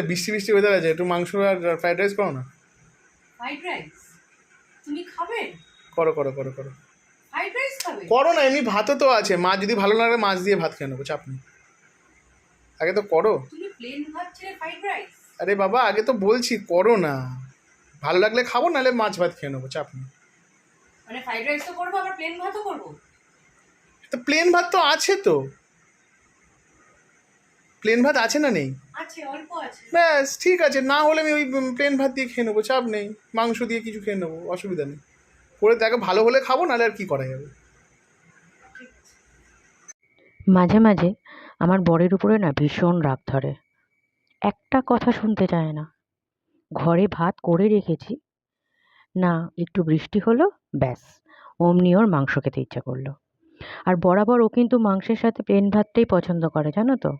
বৃষ্টি বৃষ্টি ওয়েদার আছে, একটু মাংস আর ফ্রাইড রাইস করো না। ফ্রাইড রাইস তুমি খাবে? করো করো করো করো ফ্রাইড রাইস খাবে? করো না, এমনি ভাতও তো আছে, মাছ যদি ভালো লাগে মাছ দিয়ে ভাত খেয়ে নেবো, চাপ নেই। আগে তো করো। তুমি প্লেন ভাত ছেড়ে ফ্রাইড রাইস? আরে বাবা আগে তো বলছি করো না, ভালো লাগলে খাবো, নাহলে মাছ ভাত খেয়ে নেবো, চাপ নেই। মানে ফ্রাইড রাইস তো করবো আবার প্লেন ভাতও করবো? তো প্লেন ভাত তো আছে তো, প্লেন ভাত আছে না নেই? আছে, অল্প আছে। ব্যাস ঠিক আছে, না হলে আমি ওই প্লেন ভাত দিয়ে খেয়ে নেবো, চাপ নেই, মাংস দিয়ে কিছু খেয়ে নেবো, অসুবিধা নেই। করে দেখো ভালো হলে খাবো, নাহলে আর কি করা যাবে। ঠিক আছে। মাঝে মাঝে আমার বরের উপরে না ভীষণ রাগ ধরে, একটা কথা শুনতে চায় না। ঘরে ভাত করে রেখেছি, না একটু বৃষ্টি হলো, ব্যাস অমনি ওর মাংস খেতে ইচ্ছা করলো। আর বরাবর ও কিন্তু মাংসের সাথে প্লেন ভাতটাই পছন্দ করে, জানো তো।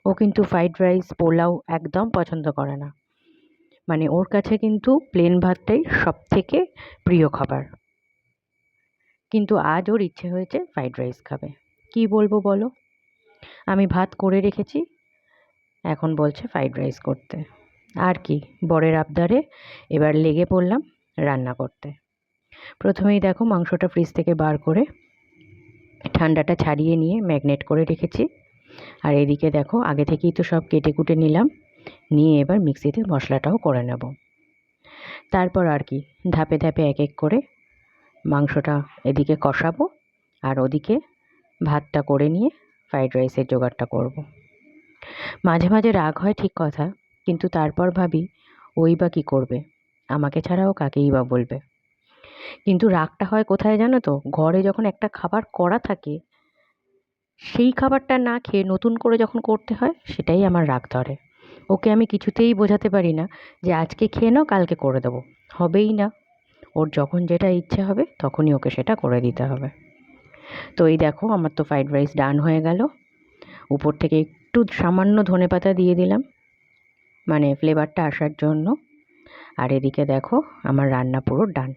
ও কিন্তু ফ্রাইড রাইস পোলাও একদম পছন্দ করে না। মানে ওর কাছে কিন্তু প্লেন ভাতটাই সব থেকে প্রিয় খাবার। কিন্তু আজ ওর ইচ্ছে হয়েছে ফ্রাইড রাইস খাবে। কি বলবো বলো? আমি ভাত করে রেখেছি, এখন বলছে ফ্রাইড রাইস করতে। আর কি, বরের আবদারে এবার লেগে পড়লাম রান্না করতে। প্রথমেই দেখো মাংসটা ফ্রিজ থেকে বার করে ঠান্ডাটা ছাড়িয়ে নিয়ে ম্যাগনেট করে রেখেছি। আর এদিকে দেখো আগে থেকেই তো সব কেটে কুটে নিলাম, নিয়ে এবার মিক্সিতে মশলাটাও করে নেব। তারপর আর কি, ধাপে ধাপে এক এক করে মাংসটা এদিকে কষাবো, আর ওদিকে ভাতটা করে নিয়ে ফ্রাইড রাইসের জোগাড়টা করব। মাঝে মাঝে রাগ হয় ঠিক কথা, কিন্তু তারপর ভাবি ওই বা কী করবে, আমাকে ছাড়াও কাকেই বা বলবে। কিন্তু রাগটা হয় কোথায় জানো তো, ঘরে যখন একটা খাবার করা থাকে সেই খাবারটা না খেয়ে নতুন করে যখন করতে হয়, সেটাই আমার রাগ ধরে। ওকে আমি কিছুতেই বোঝাতে পারি না যে আজকে খেয়ে নাও, কালকে করে দেবো, হবেই না। ওর যখন যেটা ইচ্ছে হবে তখনই ওকে সেটা করে দিতে হবে। তো এই দেখো আমার তো ফ্রাইড রাইস ডান হয়ে গেল। উপর থেকে একটু সামান্য ধনেপাতা দিয়ে দিলাম, মানে ফ্লেভারটা আসার জন্য। আর এদিকে দেখো আমার রান্না পুরো ডান।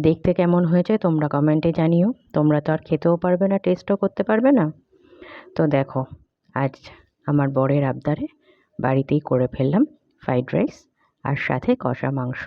দেখতে কেমন হয়েছে তোমরা কমেন্টে জানিও। তোমরা তো আর খেতেও পারবে না, টেস্টও করতে পারবে না। তো দেখো আজ আমার বরের আবদারে বাড়িতেই করে ফেললাম ফ্রাইড রাইস আর সাথে কষা মাংস।